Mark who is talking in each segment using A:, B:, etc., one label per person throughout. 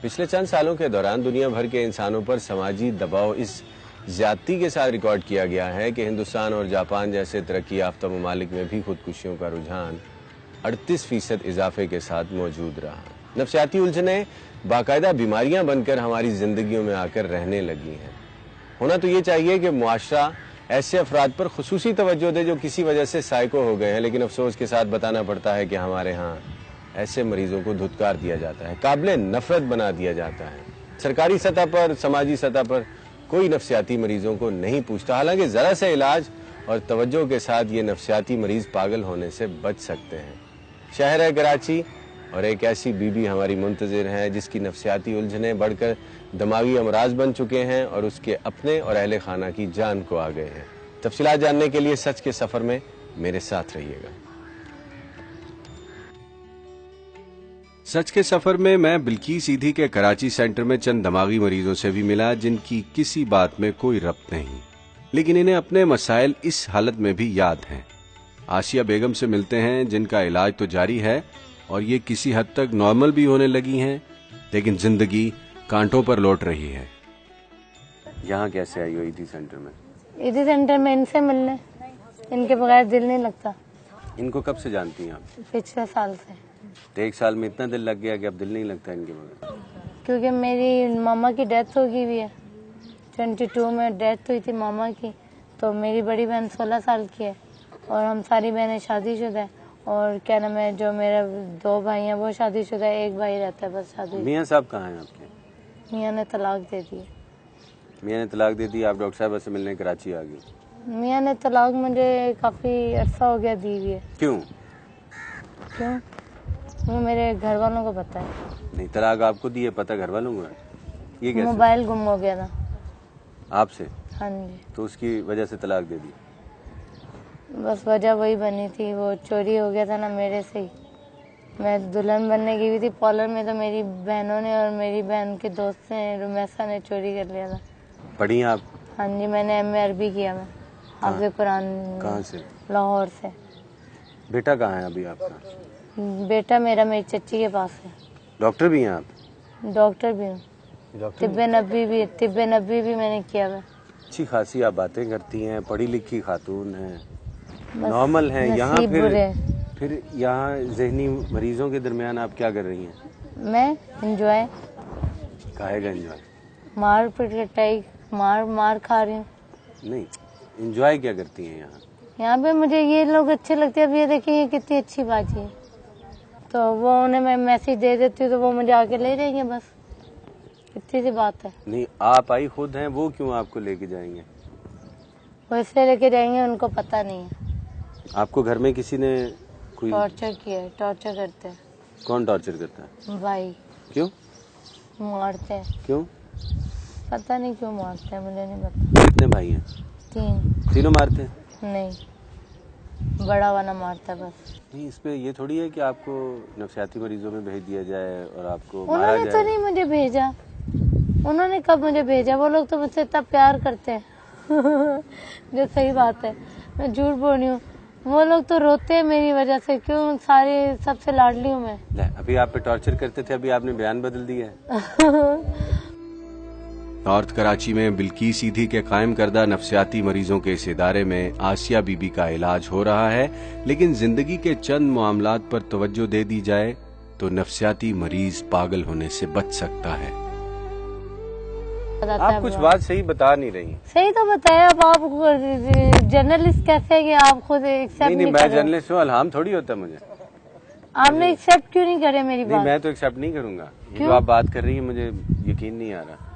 A: पिछले चंद सालों के दौरान दुनिया भर के इंसानों पर समाजी दबाव इस ज्यादती के साथ रिकॉर्ड किया गया है कि हिंदुस्तान और जापान जैसे तरक्की याफ्ता ममालिक में भी खुदकुशियों का रुझान 38% इजाफे के साथ मौजूद रहा। नफ्सियाती उलझनें बाकायदा बीमारियां बनकर हमारी जिंदगियों में आकर रहने लगी हैं। होना तो ये चाहिए कि मुआशरा ऐसे अफराद पर खुसूसी तवज्जो दे जो किसी वजह से साइको हो गए हैं, लेकिन अफसोस के साथ बताना पड़ता है कि हमारे यहाँ ऐसे मरीजों को धुतकार दिया जाता है, काबिले नफरत बना दिया जाता है। सरकारी सतह पर, समाजी सतह पर कोई नफ्सियाती मरीजों को नहीं पूछता। हालांकि जरा से इलाज और तवज्जो के साथ ये नफ्सियाती मरीज पागल होने से बच सकते हैं। शहर है कराची और एक ऐसी बीबी हमारी मुंतजिर है जिसकी नफ्सियाती उलझनें बढ़कर दिमागी अमराज बन चुके हैं और उसके अपने और अहले खाना की जान को आ गए हैं। तफसीलात जानने के लिए सच के सफर में मेरे साथ रहिएगा। सच के सफर में मैं बिल्किस ईदी के कराची सेंटर में चंद दिमागी मरीजों से भी मिला जिनकी किसी बात में कोई रब्त नहीं, लेकिन इन्हें अपने मसाइल इस हालत में भी याद हैं। आसिया बेगम से मिलते हैं जिनका इलाज तो जारी है और ये किसी हद तक नॉर्मल भी होने लगी हैं, लेकिन जिंदगी कांटों पर लौट रही है। यहाँ कैसे आई हो ईदी सेंटर में?
B: ईदी सेंटर में इनसे मिलने, इनके बगैर दिल नहीं लगता।
A: इनको कब से जानती हैं आप?
B: पिछले साल से।
A: तो एक साल में इतना दिल लग गया कि अब दिल नहीं लगता इनके बगैर?
B: क्योंकि मेरी मामा की डेथ हो गई हुई है, 22 में डेथ हुई थी मामा की। तो मेरी बड़ी बहन 16 साल की है और हम सारी बहनें शादीशुदा है। और क्या नाम है, जो मेरे 2 भाई हैं वो शादीशुदा है, 1 भाई रहता है बस शादी।
A: मियाँ साहब कहाँ हैं आपके?
B: मियाँ ने तलाक दे दी।
A: मियाँ ने तलाक दे दी, आप डॉक्टर साहब से मिलने कराची आ गई?
B: मियाँ ने तलाक मुझे काफी अरसा हो गया दी हुई है।
A: क्यों?
B: वो मेरे घर वालों को पता है।
A: नहीं, तलाक आपको दी है, पता घर वालों को है? ये कैसे?
B: मोबाइल गुम हो गया था
A: आपसे?
B: हाँ जी।
A: तो उसकी वजह से तलाक दे दी?
B: बस वजह वही बनी थी, वो चोरी हो गया था ना मेरे से ही। मैं दुल्हन बनने गई हुई थी पार्लर में, तो मेरी बहनों ने और मेरी बहन के दोस्त ने, रुमैसा ने चोरी कर लिया था।
A: पढ़ी आप?
B: हाँ जी, मैंने MA अरबी किया। मैं हाफिज़ कुरान।
A: कहाँ से? लाहौर
B: से।
A: बेटा कहाँ है अभी आपका?
B: बेटा मेरा मेरी चच्ची के पास है।
A: डॉक्टर भी हैं आप?
B: डॉक्टर भी हूँ, तिब्बे नबी भी मैंने किया हुआ। अच्छी
A: खासी आप बातें करती हैं, पढ़ी लिखी खातून हैं, नॉर्मल हैं। यहाँ फिर यहाँ ज़हनी मरीजों के दरमियान आप क्या कर रही हैं?
B: मैं एंजॉय।
A: काहेगा एंजॉय?
B: मार पिटाई, मार खा रही हूँ।
A: नहीं, एंजॉय क्या करती हैं यहाँ?
B: यहाँ पे मुझे ये लोग अच्छे लगते हैं। अब ये देखिए ये कितनी अच्छी बाजी है, तो वो उन्हें मैं मैसेज दे देती हूँ तो वो मुझे आके ले जाएंगे, बस इतनी सी बात है।
A: नहीं, आप आई खुद हैं, वो क्यों आपको लेके जाएंगे?
B: वो इसलिए लेके जाएंगे, उनको पता नहीं है।
A: आपको घर में किसी ने कोई
B: टॉर्चर किया है? टॉर्चर करते हैं।
A: कौन टॉर्चर करता है?
B: भाई।
A: क्यों
B: मारते हैं?
A: क्यों?
B: पता नहीं क्यों मारते हैं, मुझे नहीं पता।
A: कितने भाई हैं?
B: 3।
A: तीनों मारते हैं?
B: नहीं, बड़ा वाला मारता है बस।
A: नहीं, इस पे ये थोड़ी है कि आपको नफ्सियाती मरीजों में भेज दिया जाए और आपको
B: मारा जाए। उन्होंने तो नहीं मुझे भेजा। उन्होंने कब मुझे भेजा? वो लोग तो मुझसे इतना प्यार करते हैं जो सही बात है, मैं झूठ बोल रही हूँ। वो लोग तो रोते हैं मेरी वजह से। क्यों? सारे सबसे लाडली हूँ मैं।
A: अभी आप पे टॉर्चर करते थे, अभी आपने बयान बदल दिया है। नॉर्थ कराची में बिल्किस ईदी के कायम करदा नफ्सियाती मरीजों के इस इदारे में आसिया बीबी का इलाज हो रहा है, लेकिन जिंदगी के चंद मामलात पर तवज्जो दे दी जाए तो नफ्सियाती मरीज पागल होने से बच सकता है। आप कुछ बात सही बता नहीं रही।
B: सही तो बताया। अब आप जर्नलिस्ट कैसे है कि आप खुद एक्सेप्ट
A: नहीं, मैं जर्नलिस्ट हूँ, अल्हाम थोड़ी होता मुझे।
B: आपने एक्सेप्ट क्यों नहीं करे मेरी बात?
A: मैं तो एक्सेप्ट नहीं करूंगा। जो आप बात कर रही है मुझे यकीन नहीं आ रहा।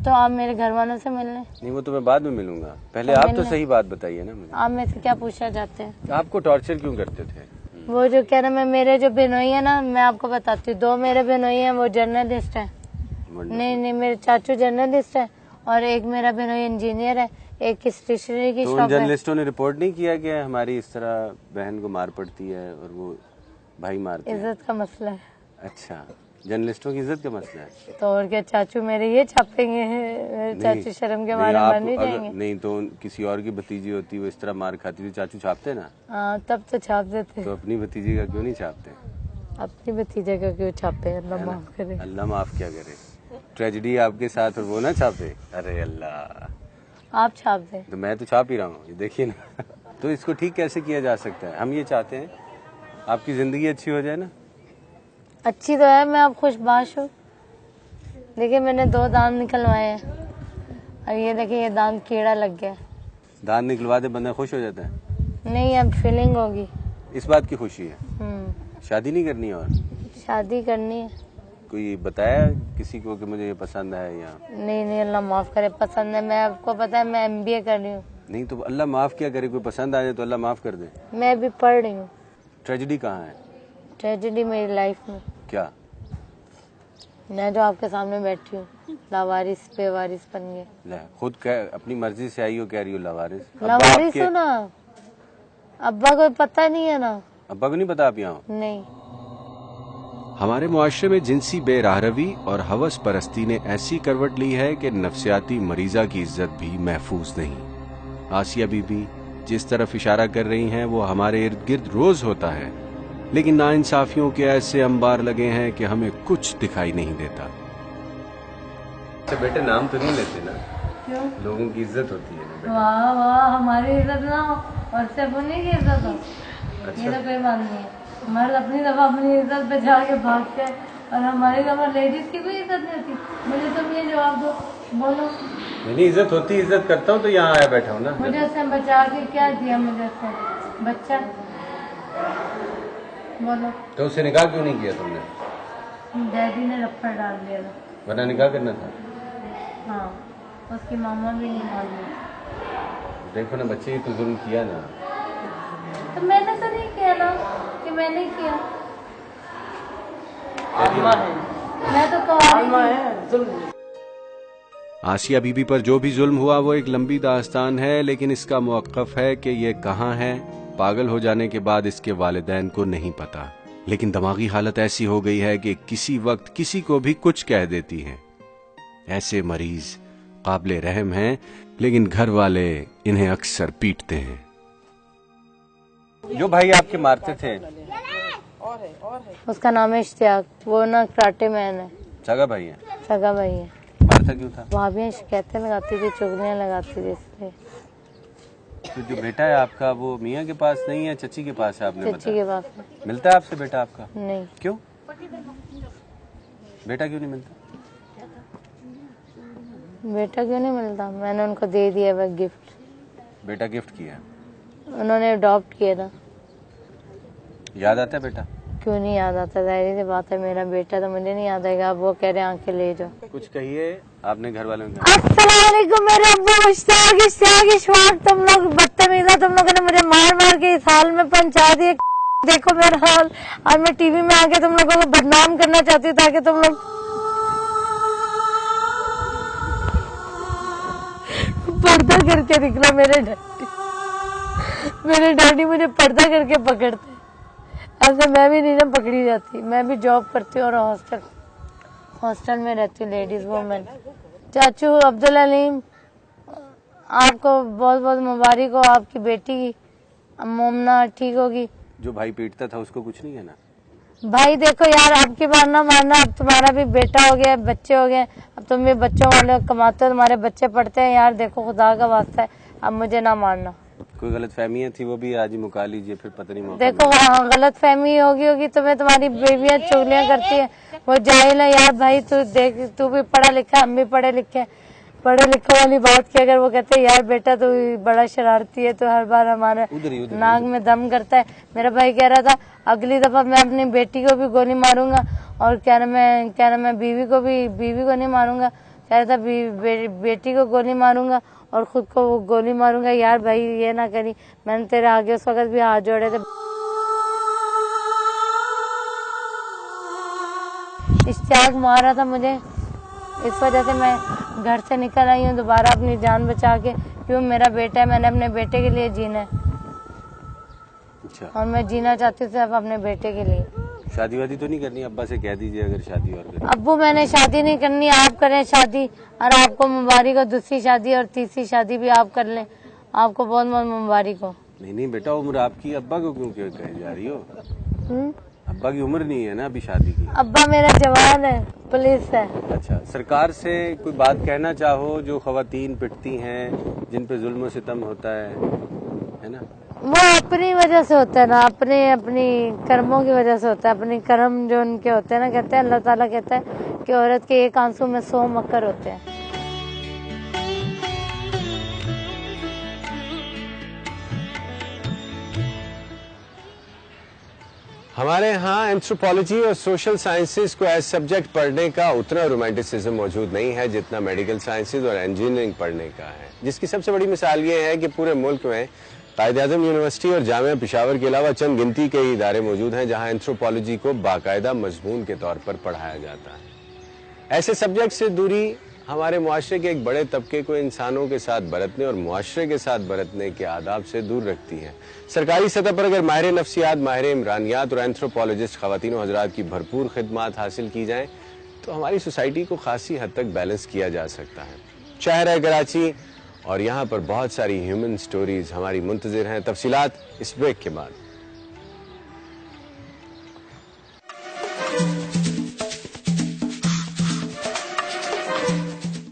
B: तो आप मेरे घर वालों से मिलने?
A: नहीं, वो तो मैं बाद में मिलूंगा, पहले आप तो सही बात बताइए ना मुझे।
B: आप में से क्या पूछना चाहते हैं?
A: आपको टॉर्चर क्यों करते थे?
B: वो जो कह रहे, मेरे जो बिनोई है ना, मैं आपको बताती हूँ। 2 मेरे बिनोई है, वो जर्नलिस्ट है। नहीं, मेरे चाचू जर्नलिस्ट है और एक मेरा बिनोई इंजीनियर है, एक स्टेशनरी की शॉप है।
A: जर्नलिस्टों ने रिपोर्ट नहीं किया कि हमारी इस तरह बहन को मार पड़ती है और वो भाई मारते हैं?
B: इज्जत का मसला है।
A: अच्छा, जर्नलिस्टों की इज्जत का मसला है।
B: तो और क्या, चाचू मेरे ये छापेंगे? चाचू शर्म के मारे मर नहीं जाएंगे?
A: नहीं तो किसी और की भतीजी होती, वो इस तरह मार खाती थी, चाचू छापते ना?
B: हाँ, तब तो छाप देते।
A: तो अपनी भतीजी का क्यों नहीं छापते?
B: अपनी भतीजा का क्यों छापे, अल्लाह माफ करे।
A: अल्लाह माफ क्या करे, ट्रेजेडी आपके साथ और वो ना छापे। अरे अल्लाह,
B: आप छाप दें।
A: तो मैं तो छाप ही रहा हूँ, ये देखिए ना। तो इसको ठीक कैसे किया जा सकता है? हम ये चाहते हैं आपकी जिंदगी अच्छी हो जाए ना।
B: अच्छी तो है, मैं अब खुशबाश हूँ। देखिए मैंने 2 दांत निकलवाए हैं और ये देखिए ये दांत कीड़ा लग गया।
A: दांत निकलवा दे बंदा खुश हो जाता है?
B: नहीं, अब फीलिंग होगी।
A: इस बात की खुशी है। शादी नहीं करनी है? और
B: शादी करनी है।
A: कोई बताया किसी को कि मुझे ये पसंद है या
B: नहीं, अल्लाह माफ करे, पसंद है। मैं, आपको पता है मैं MBA कर रही हूँ।
A: नहीं तो अल्लाह माफ क्या करे, कोई पसंद आ जाए तो अल्लाह माफ कर दे।
B: मैं अभी पढ़ रही हूँ।
A: ट्रेजेडी कहाँ है?
B: ट्रेजेडी मेरी लाइफ में
A: क्या?
B: मैं जो आपके सामने बैठी हूँ, लावारिस बेवारिस बन गए।
A: खुद अपनी मर्जी से आई हो, कह रही हो लावारिस।
B: लावारिस हो ना, अब्बा को पता नहीं है ना।
A: अब्बा को नहीं पता आप यहाँ?
B: नहीं।
A: हमारे मुआशरे में जिनसी बेराहरवी और हवस परस्ती ने ऐसी करवट ली है कि नफ्सियाती मरीजा की इज्जत भी महफूज नहीं। आसिया बीबी जिस तरफ इशारा कर रही हैं वो हमारे इर्द गिर्द रोज होता है, लेकिन नाइंसाफियों के ऐसे अंबार लगे हैं कि हमें कुछ दिखाई नहीं देता। अच्छा बेटे, नाम तो नहीं लेते ना?
B: क्यों?
A: लोगों की इज्जत होती है ना।
B: वाह वाह, हमारी इज्जत ना हो और सिर्फ उन्हीं की इज्जत हो।
A: अच्छा।
B: ये तो कोई बात नहीं है। मर्द अपनी दफा अपनी इज्जत बचा के भागते हैं और हमारी दफा लेडीज की कोई इज्जत नहीं होती। मुझे तुम ये जवाब दो, बोलो।
A: नहीं इज्जत होती, इज्जत करता हूँ तो यहाँ आया बैठा हूँ ना।
B: मुझे उससे बचा के क्या दिया? मुझे उससे बच्चा, बोलो।
A: तो उससे निकाह क्यों नहीं किया तुमने?
B: डैडी ने रफ्फड़ डाल दिया था।
A: वरना निकाह करना था।
B: हाँ, उसकी मामा भी नहीं मान रही।
A: देखो ना बच्चे, तो जुल्म किया ना।
B: तो मैंने तो नहीं किया ना, कि मैंने किया। मैं तो कहा
A: आसिया बीबी पर जो भी जुल्म हुआ वो एक लंबी दास्तान है, लेकिन इसका मौक़िफ़ है कि ये कहाँ है, पागल हो जाने के बाद इसके वालिदैन को नहीं पता। लेकिन दिमागी हालत ऐसी हो गई है कि किसी वक्त किसी को भी कुछ कह देती है। ऐसे मरीज काबिले रहम हैं, लेकिन घर वाले इन्हें अक्सर पीटते हैं। जो भाई आपके मारते थे,
B: उसका नाम है इश्तियाक। वो ना कराटे मैन है।
A: सगा भाई है?
B: सगा भाई है।
A: मारता क्यों था?
B: भाभी शिकायतें लगाती थी, चुगलियां लगाती थी, इसलिए।
A: तो जो बेटा है आपका वो मियाँ के पास नहीं है, चची के पास है आपने
B: चची के पास है।
A: मिलता है आपसे बेटा आपका?
B: नहीं।
A: क्यों? बेटा क्यों नहीं मिलता?
B: बेटा क्यों नहीं मिलता? मैंने उनको दे दिया वह गिफ्ट।
A: बेटा गिफ्ट किया?
B: उन्होंने अडॉप्ट किया था।
A: याद आता है बेटा?
B: क्यों नहीं याद आता? जाहिर सी बात है, मेरा बेटा तो मुझे नहीं याद आएगा। अब वो कह रहे हैं आंखें ले जाओ।
A: कुछ कहिए आपने घर वालों को।
B: अस्सलाम वालेकुम मेरे अब्बू, इश्तियाक, तुम लोग बदतमीज हो। तुम लोगों ने मुझे मार मार के इस हाल में पहुंचा दिया। देखो मेरा हाल। आज मैं टीवी में आके तुम लोगों को बदनाम करना चाहती हूँ ताकि तुम लोग पर्दा करके निकला। मेरे डैडी मुझे पर्दा करके पकड़ते। ऐसे मैं भी नहीं ना पकड़ी जाती। मैं भी जॉब करती हूँ और हॉस्टल में रहती हूँ, लेडीज वुमेन। चाचू अब्दुल अलीम, आपको बहुत बहुत मुबारक हो। आपकी बेटी की मोमना ठीक होगी।
A: जो भाई पीटता था उसको कुछ नहीं है ना?
B: भाई देखो यार, आपकी बात ना मानना। अब तुम्हारा भी बेटा हो गया, बच्चे हो गए। अब तुम भी बच्चों वाले कमाते हो, तुम्हारे बच्चे पढ़ते हैं। यार देखो, खुदा का वास्ता है, अब मुझे ना मारना।
A: कोई गलत फहमियाँ थी वो भी आज ही मुका लीजिए, फिर पता नहीं।
B: देखो हाँ, गलत फहमी होगी तुम्हें। तुम्हारी बेबियां चुगलियां करती है, वो जाहिल है यार। भाई तू देख, तू भी पढ़ा लिखा, हम भी पढ़े लिखे वाली बात की अगर वो कहते हैं यार बेटा तू बड़ा शरारती है, तो हर बार हमारे नाक में दम करता है। मेरा भाई कह रहा था अगली दफा मैं अपनी बेटी को भी गोली मारूंगा और क्या नाम है बीवी को नहीं मारूंगा। कह रहा था बेटी को गोली मारूंगा और खुद को वो गोली मारूंगा। यार भाई ये ना करी। मैंने तेरे आगे उस वक्त भी हाथ जोड़े थे। इश्तियाक मारा था मुझे, इस वजह से मैं घर से निकल आई हूँ दोबारा अपनी जान बचा के। क्यों? मेरा बेटा है, मैंने अपने बेटे के लिए जीना है।
A: अच्छा।
B: और मैं जीना चाहती हूँ सिर्फ अपने बेटे के लिए।
A: शादी वादी तो नहीं करनी? अब्बा से कह दीजिए अगर शादी और करें।
B: अब्बू मैंने शादी नहीं करनी, आप करें शादी। और आपको मुबारक हो, दूसरी शादी और तीसरी शादी भी आप कर लें। आपको बहुत बहुत मुबारक हो।
A: नहीं बेटा, उम्र आपकी, अब्बा को क्यों कहे जा रही हो? अब्बा की उम्र नहीं है ना अभी शादी की?
B: अब्बा मेरा जवान है, पुलिस है।
A: अच्छा, सरकार से कोई बात कहना चाहो जो खवातीन पिटती हैं, जिन पे जुल्म सितम होता है ना?
B: वो अपनी वजह से होता है ना, अपनी कर्मों की वजह से होता है। अपनी कर्म जो उनके होते हैं ना, कहते हैं अल्लाह ताला कहता है कि औरत के एक आंसू में 100 मक्कर होते हैं।
A: हमारे यहाँ एंथ्रोपोलॉजी और सोशल साइंसेज को एज सब्जेक्ट पढ़ने का उतना रोमांटिसिज्म मौजूद नहीं है जितना मेडिकल साइंसेज और इंजीनियरिंग पढ़ने का है, जिसकी सबसे बड़ी मिसाल ये है कि पूरे मुल्क में कायद-ए-आज़म यूनिवर्सिटी और जामिया पेशावर के अलावा चंद गिनती के इदारे मौजूद हैं जहाँ एंथ्रोपोलॉजी को बाकायदा मजमून के तौर पर पढ़ाया जाता है। ऐसे सब्जेक्ट से दूरी हमारे मुआशरे के एक बड़े तबके को इंसानों के साथ बरतने और मुआशरे के साथ बरतने के आदाब से दूर रखती है। सरकारी सतह पर अगर माहिर नफ्सियात, माहिर इमरानियात और एंथ्रोपोलॉजिस्ट ख़वातीन हज़रात की भरपूर खिदमात हासिल की जाएँ तो हमारी सोसाइटी को खासी हद तक बैलेंस किया जा सकता है। शहर है कराची और यहाँ पर बहुत सारी ह्यूमन स्टोरीज हमारी मुंतज़िर हैं। तफसीलात इस ब्रेक के बाद।